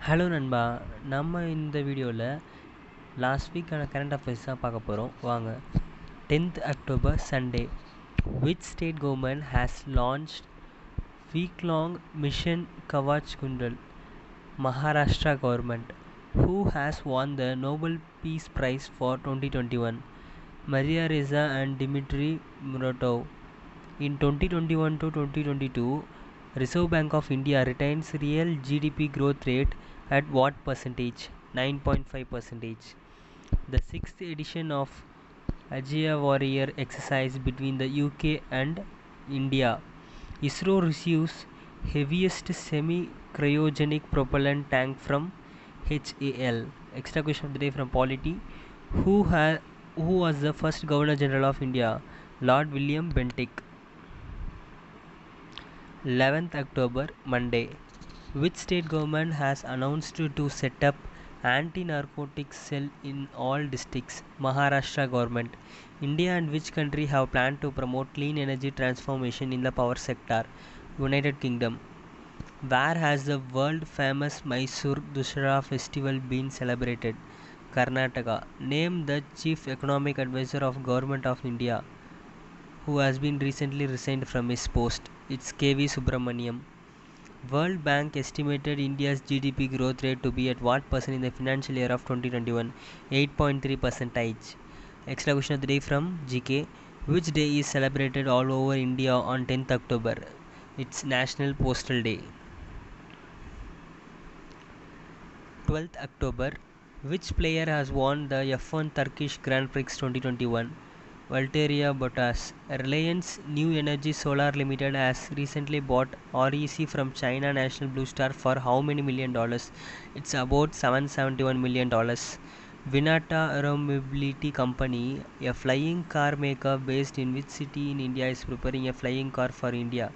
Hello நண்பா, நம்ம இந்த வீடியோவில் லாஸ்ட் வீக்கான கரண்ட் அஃபேர்ஸ் தான் பார்க்க போகிறோம். வாங்க. 10th October Sunday, which state government has launched week-long mission Kavach Kundal? Maharashtra government. Who has won the Nobel Peace Prize for 2021? Maria Reza and Dmitry Muratov. In 2021 to 2022, Reserve Bank of India retains real GDP growth rate at what percentage? 9.5%. The 6th edition of Ajaya Warrior exercise between the UK and India. ISRO receives heaviest semi-cryogenic propellant tank from HAL. Extra question of the day from Polity. Who was the first Governor General of India? Lord William Bentinck. 11th October Monday. Which state government has announced to set up anti-narcotics cell in all districts? Maharashtra government. India and which country have planned to promote clean energy transformation in the power sector? United Kingdom. Where has the world famous Mysore Dussehra festival been celebrated? Karnataka. Name the chief economic advisor of Government of India who has been recently resigned from his post. It's KV Subramaniam. World Bank estimated India's GDP growth rate to be at what percent in the financial year of 2021? 8.3%. Extra question of the day from GK. Which day is celebrated all over India on 10th October? It's National Postal Day. 12th October. Which player has won the F1 Turkish Grand Prix 2021? Valtteri Bottas. Reliance New Energy Solar Limited has recently bought REC from China National Blue Star for how many $million? It's about $771 million. Vinata Aeromobility Company, a flying car maker based in which city in India, is preparing a flying car for India?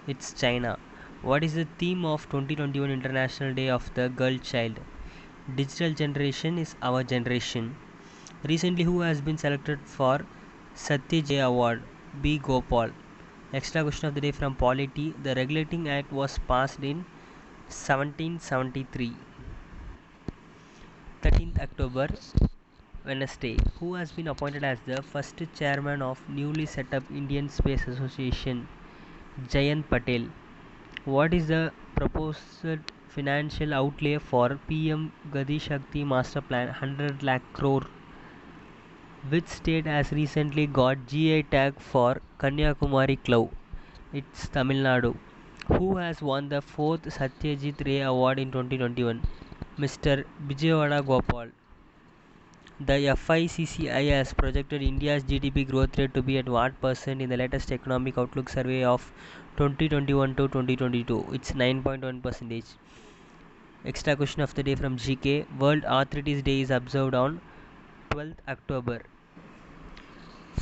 It's China. What is the theme of 2021 International Day of the Girl Child? Digital generation is our generation. Recently, who has been selected for Satyajit Award? B. Gopal. Extra question of the day from Polity. The Regulating Act was passed in 1773. 13th October, Wednesday. Who has been appointed as the first chairman of newly set up Indian Space Association? Jayant Patel. What is the proposed financial outlay for PM Gati Shakti Master Plan 100 lakh crore? Which state has recently got GI tag for Kanyakumari Clove? It's Tamil Nadu. Who has won the 4th Satyajit Ray Award in 2021? Mr. Vijayawada Gopal. The FICCI has projected India's GDP growth rate to be at what percent in the latest Economic Outlook survey of 2021 to 2022? It's 9.1%. Extra question of the day from GK. World Arthritis Day is observed on 12th October.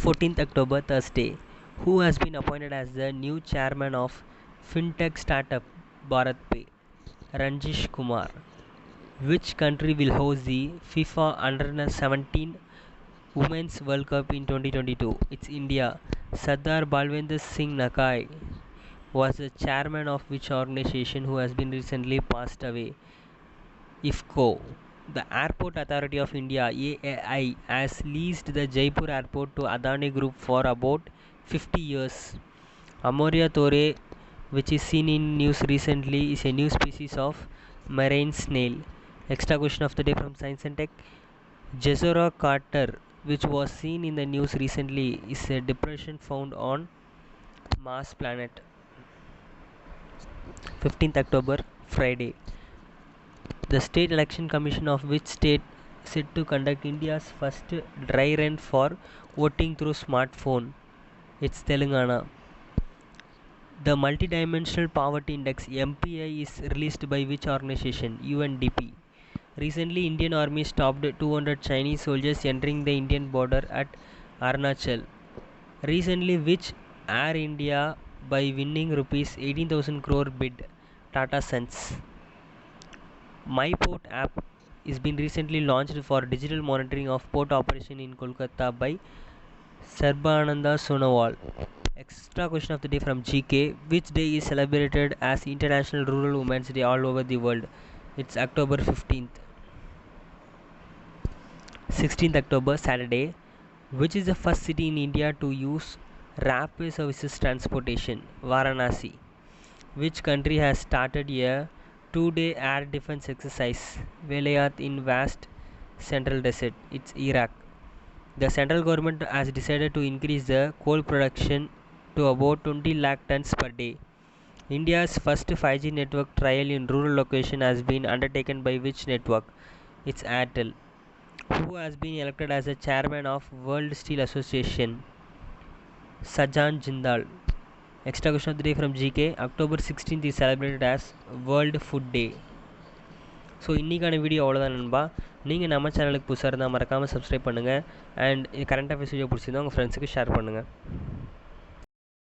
14th October, Thursday. Who has been appointed as the new chairman of FinTech startup BharatPe? Ranjish Kumar. Which country will host the FIFA Under-17 Women's World Cup in 2022? It's India. Sardar Balwinder Singh Nakai was the chairman of which organization who has been recently passed away? IFCO. The Airport Authority of India (AAI) has leased the Jaipur airport to Adani Group for about 50 years. Amoria thore, which is seen in news recently, is a new species of marine snail. Extra question of the day from Science and Tech. Jezero Carter, which was seen in the news recently, is a depression found on Mars planet. 15th October, Friday. The State Election Commission of which state set to conduct India's first dry run for voting through smartphone? It's Telangana. The Multidimensional Poverty Index (MPI) is released by which organization? UNDP. Recently, Indian Army stopped 200 Chinese soldiers entering the Indian border at Arunachal. Recently, which Air India by winning rupees 18,000 crore bid? Tata Sons. My Port app is been recently launched for digital monitoring of port operation in Kolkata by Sarbananda Sonowal. Extra question of the day from GK. Which day is celebrated as International Rural Women's Day all over the world? It's October 15th. 16th October, Saturday. Which is the first city in India to use rapid services transportation? Varanasi. Which country has started a 2-day air defense exercise, Velayat, in vast central desert? It's Iraq. The central government has decided to increase the coal production to about 20 lakh tons per day. India's first 5G network trial in rural location has been undertaken by which network? It's Airtel. Who has been elected as the chairman of World Steel Association? Sajan Jindal. Extra question of the day from GK. October 16th is celebrated as World Food Day. So இன்றைக்கான video அவ்வளோதான் நண்பா. நீங்கள் நம்ம சேனலுக்கு புதுசாக இருந்தால் மறக்காமல் subscribe பண்ணுங்கள். அண்ட் கரண்ட் அஃபேர்ஸ் வீடியோ பிடிச்சிருந்தா உங்கள் ஃப்ரெண்ட்ஸுக்கு ஷேர் பண்ணுங்கள்.